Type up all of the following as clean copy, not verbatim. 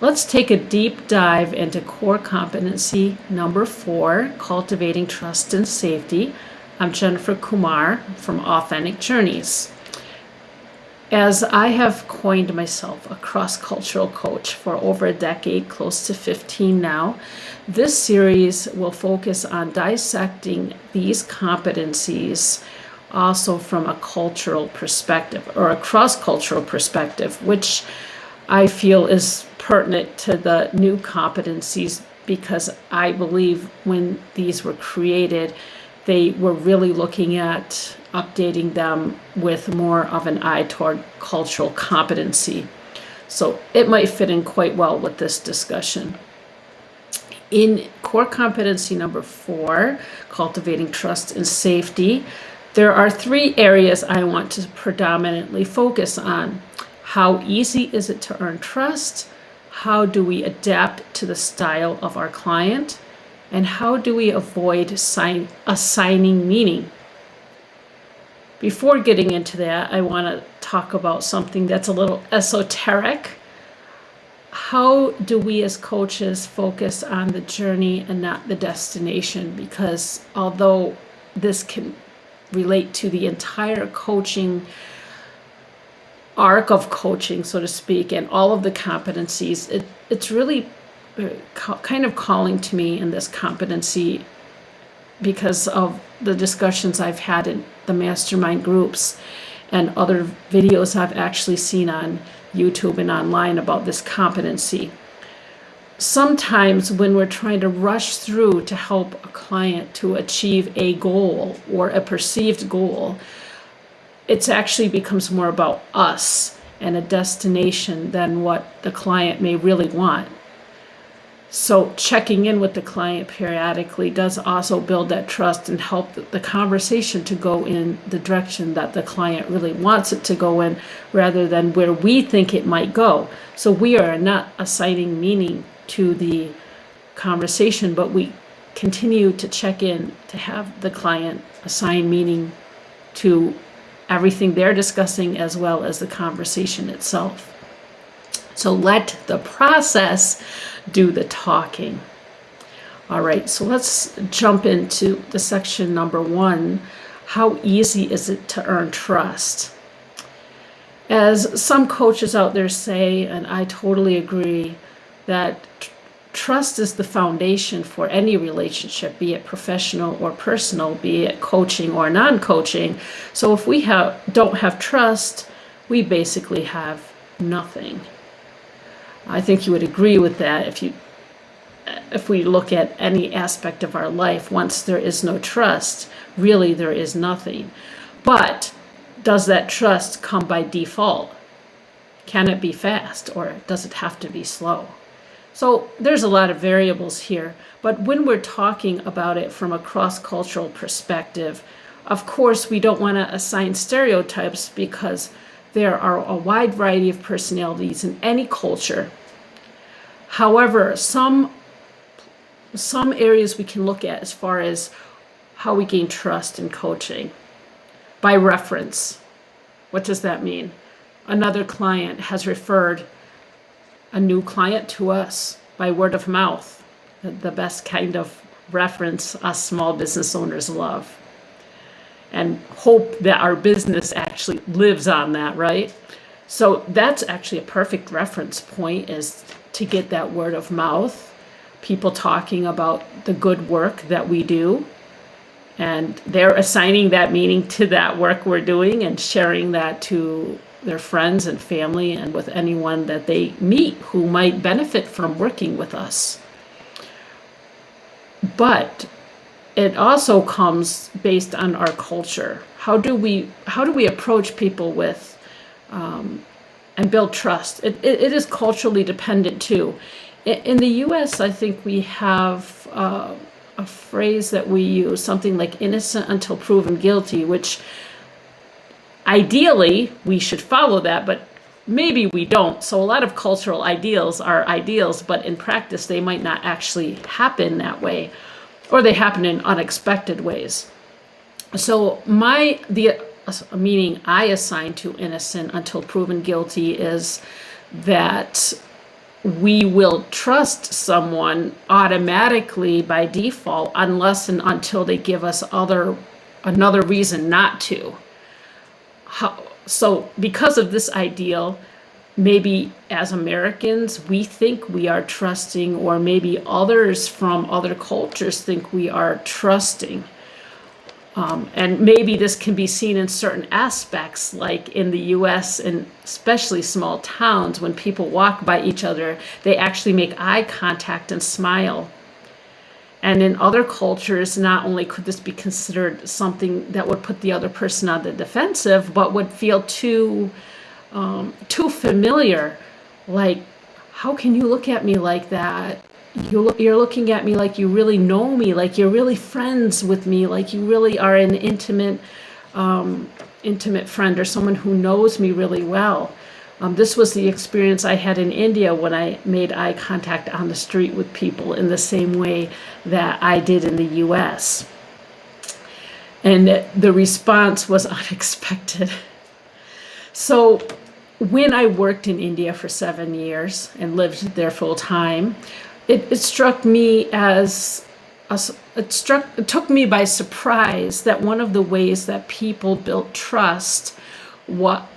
Let's take a deep dive into core competency number 4, Cultivating Trust and Safety. I'm Jennifer Kumar from Authentic Journeys. As I have coined myself a cross-cultural coach for over a decade, close to 15 now, this series will focus on dissecting these competencies also from a cultural perspective or a cross-cultural perspective, which I feel is pertinent to the new competencies because I believe when these were created, they were really looking at updating them with more of an eye toward cultural competency. So it might fit in quite well with this discussion. In core competency number 4, Cultivating Trust and Safety, there are 3 areas I want to predominantly focus on. How easy is it to earn trust? How do we adapt to the style of our client? And how do we avoid assigning meaning? Before getting into that, I want to talk about something that's a little esoteric. How do we as coaches focus on the journey and not the destination? Because although this can relate to the entire coaching arc of coaching, so to speak, and all of the competencies, it's really kind of calling to me in this competency because of the discussions I've had in the mastermind groups and other videos I've actually seen on YouTube and online about this competency. Sometimes when we're trying to rush through to help a client to achieve a goal or a perceived goal, it actually becomes more about us and a destination than what the client may really want. So checking in with the client periodically does also build that trust and help the conversation to go in the direction that the client really wants it to go in rather than where we think it might go. So we are not assigning meaning to the conversation, but we continue to check in to have the client assign meaning to everything they're discussing as well as the conversation itself. So let the process do the talking. All right, so let's jump into the section number 1. How easy is it to earn trust? As some coaches out there say, and I totally agree, that trust is the foundation for any relationship, be it professional or personal, be it coaching or non-coaching. So if we don't have trust, we basically have nothing. I think you would agree with that. If we look at any aspect of our life, once there is no trust, really there is nothing. But does that trust come by default? Can it be fast, or does it have to be slow? So there's a lot of variables here, but when we're talking about it from a cross-cultural perspective, of course we don't want to assign stereotypes because there are a wide variety of personalities in any culture. However, some areas we can look at as far as how we gain trust in coaching. By reference. What does that mean? Another client has referred a new client to us by word of mouth, the best kind of reference us small business owners love, and hope that our business actually lives on that, right? So that's actually a perfect reference point, is to get that word of mouth, people talking about the good work that we do, and they're assigning that meaning to that work we're doing and sharing that to their friends and family and with anyone that they meet who might benefit from working with us. But it also comes based on our culture. How do we approach people with and build trust? It is culturally dependent too. In the U.S., I think we have a phrase that we use, something like innocent until proven guilty, which ideally we should follow that, but maybe we don't. So a lot of cultural ideals are ideals, but in practice they might not actually happen that way, or they happen in unexpected ways. So the meaning I assign to innocent until proven guilty is that we will trust someone automatically by default unless and until they give us another reason not to. So because of this ideal, maybe as Americans, we think we are trusting, or maybe others from other cultures think we are trusting. And maybe this can be seen in certain aspects, like in the US and especially small towns, when people walk by each other, they actually make eye contact and smile. And in other cultures, not only could this be considered something that would put the other person on the defensive, but would feel too familiar. Like, how can you look at me like that? You're looking at me like you really know me, like you're really friends with me, like you really are an intimate friend, or someone who knows me really well. This was the experience I had in India when I made eye contact on the street with people in the same way that I did in the US. And the response was unexpected. So when I worked in India for 7 years and lived there full time, it struck me it took me by surprise that one of the ways that people built trust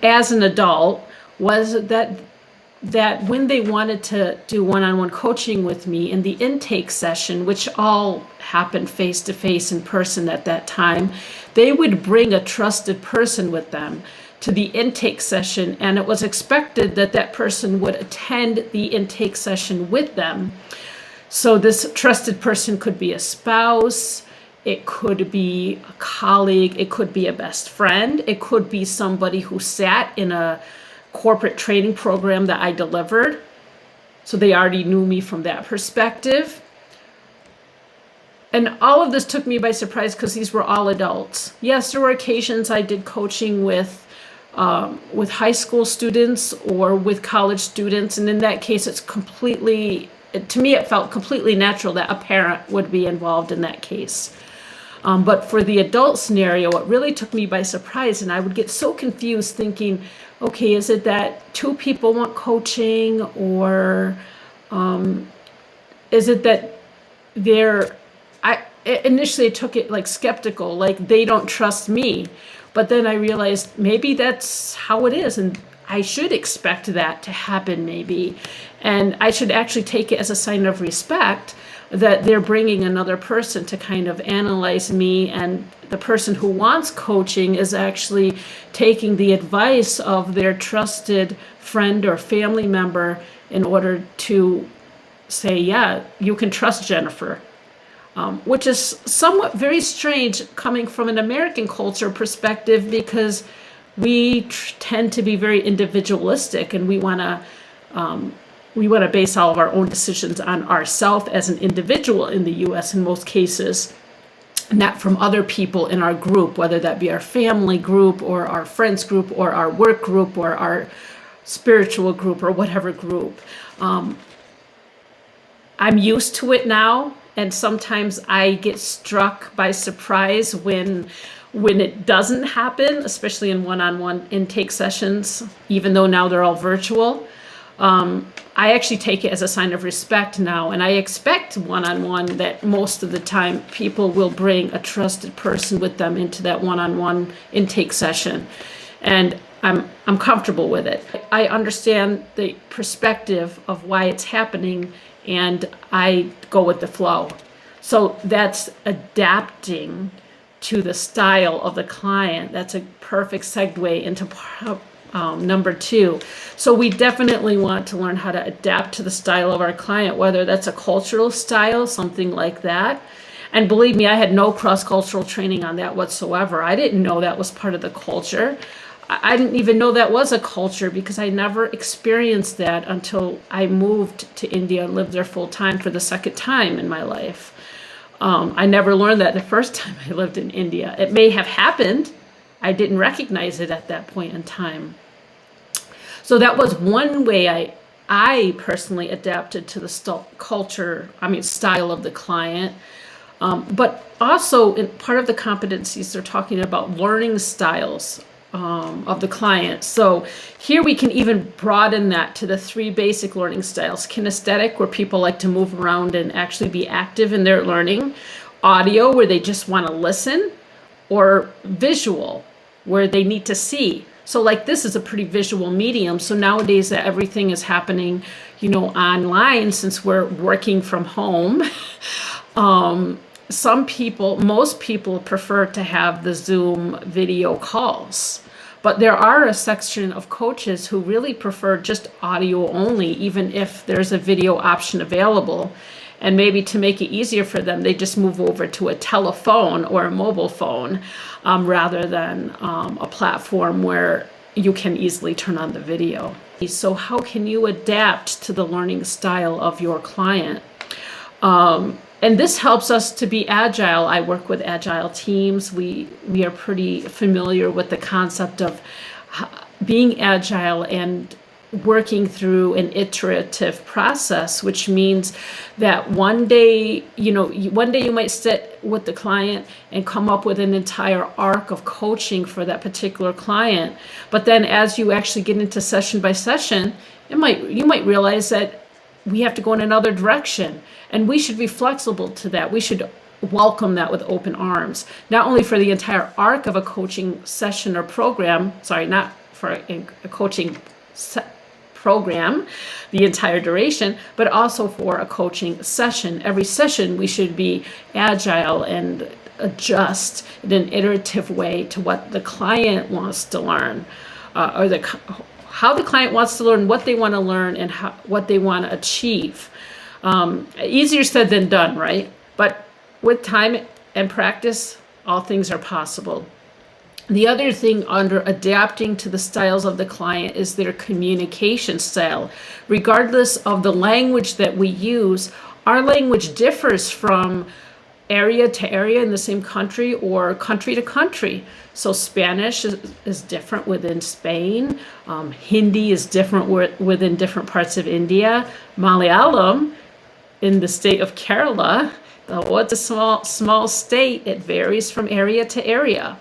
as an adult was that when they wanted to do one-on-one coaching with me in the intake session, which all happened face-to-face in person at that time, they would bring a trusted person with them to the intake session, and it was expected that that person would attend the intake session with them. So this trusted person could be a spouse, it could be a colleague, it could be a best friend, it could be somebody who sat in a corporate training program that I delivered. So they already knew me from that perspective. And all of this took me by surprise because these were all adults. Yes, there were occasions I did coaching with high school students or with college students. And in that case, to me, it felt completely natural that a parent would be involved in that case. But for the adult scenario, it really took me by surprise. And I would get so confused thinking, okay, is it that two people want coaching, or is it that initially took it like skeptical, like they don't trust me. But then I realized maybe that's how it is, and I should expect that to happen maybe. And I should actually take it as a sign of respect that they're bringing another person to kind of analyze me, and the person who wants coaching is actually taking the advice of their trusted friend or family member in order to say, yeah, you can trust Jennifer. Which is somewhat very strange coming from an American culture perspective, because we tend to be very individualistic, and we want to base all of our own decisions on ourselves as an individual in the US in most cases, not from other people in our group, whether that be our family group or our friends group or our work group or our spiritual group or whatever group. I'm used to it now. And sometimes I get struck by surprise when it doesn't happen, especially in one-on-one intake sessions, even though now they're all virtual. I actually take it as a sign of respect now, and I expect one-on-one that most of the time people will bring a trusted person with them into that one-on-one intake session. And I'm comfortable with it. I understand the perspective of why it's happening, and I go with the flow. So that's adapting to the style of the client. That's a perfect segue into number 2. So we definitely want to learn how to adapt to the style of our client, whether that's a cultural style, something like that. And believe me, I had no cross-cultural training on that whatsoever. I didn't know that was part of the culture. I didn't even know that was a culture, because I never experienced that until I moved to India and lived there full time for the second time in my life. I never learned that the first time I lived in India. It may have happened. I didn't recognize it at that point in time. So that was one way I personally adapted to the style of the client. But also, in part of the competencies, they're talking about learning styles of the client. So here we can even broaden that to the 3 basic learning styles: kinesthetic, where people like to move around and actually be active in their learning; audio, where they just want to listen; or visual, where they need to see. So like this is a pretty visual medium. So nowadays that everything is happening, online, since we're working from home, most people prefer to have the Zoom video calls. But there are a section of coaches who really prefer just audio only, even if there's a video option available. And maybe to make it easier for them, they just move over to a telephone or a mobile phone, rather than a platform where you can easily turn on the video. So how can you adapt to the learning style of your client? And this helps us to be agile. I work with agile teams. We are pretty familiar with the concept of being agile and working through an iterative process, which means that one day you might sit with the client and come up with an entire arc of coaching for that particular client. But then as you actually get into session by session, you might realize that we have to go in another direction, and we should be flexible to that. We should welcome that with open arms, not only for the entire arc of a coaching session or program, not for a coaching program, the entire duration, but also for a coaching session. Every session we should be agile and adjust in an iterative way to what the client wants to learn, or how the client wants to learn, what they want to learn, and what they want to achieve. Easier said than done, right? But with time and practice, all things are possible. The other thing under adapting to the styles of the client is their communication style. Regardless of the language that we use, our language differs from area to area in the same country or country to country. So Spanish is different within Spain. Hindi is different within different parts of India. Malayalam in the state of Kerala, though it's a small state, it varies from area to area.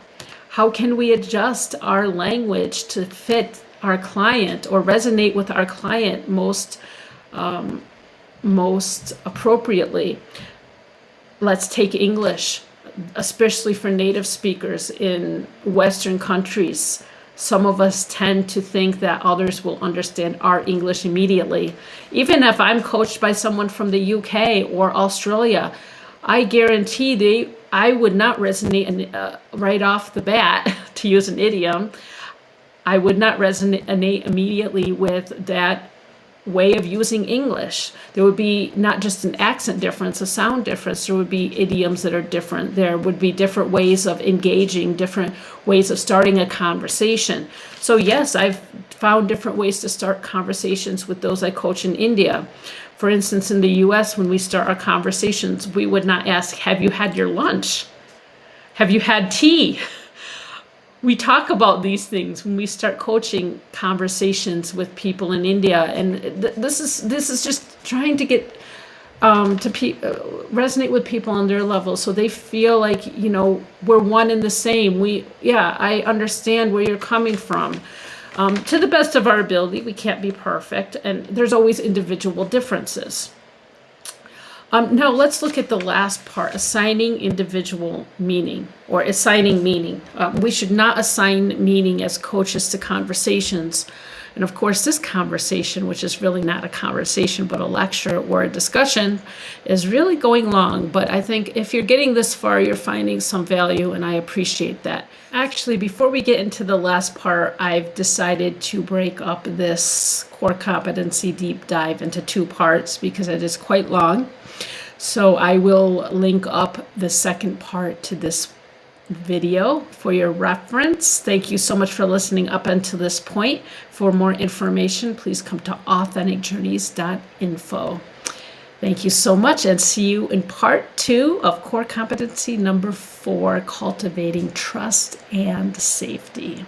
How can we adjust our language to fit our client or resonate with our client most appropriately? Let's take English, especially for native speakers in Western countries. Some of us tend to think that others will understand our English immediately. Even if I'm coached by someone from the UK or Australia, I guarantee I would not resonate right off the bat, to use an idiom. I would not resonate immediately with that way of using English. There would be not just an accent difference, a sound difference. There would be idioms that are different. There would be different ways of engaging, different ways of starting a conversation. So yes, I've found different ways to start conversations with those I coach in India. For instance, in the US, when we start our conversations, we would not ask, have you had your lunch? Have you had tea? We talk about these things when we start coaching conversations with people in India, and this is just trying to get resonate with people on their level, so they feel like we're one and the same. I understand where you're coming from. To the best of our ability, we can't be perfect, and there's always individual differences. Now let's look at the last part, assigning individual meaning or assigning meaning. We should not assign meaning as coaches to conversations. And of course, this conversation, which is really not a conversation, but a lecture or a discussion, is really going long. But I think if you're getting this far, you're finding some value, and I appreciate that. Actually, before we get into the last part, I've decided to break up this core competency deep dive into 2 parts because it is quite long. So I will link up the second part to this video for your reference. Thank you so much for listening up until this point. For more information, please come to authenticjourneys.info. Thank you so much, and see you in part 2 of core competency number 4, cultivating trust and safety.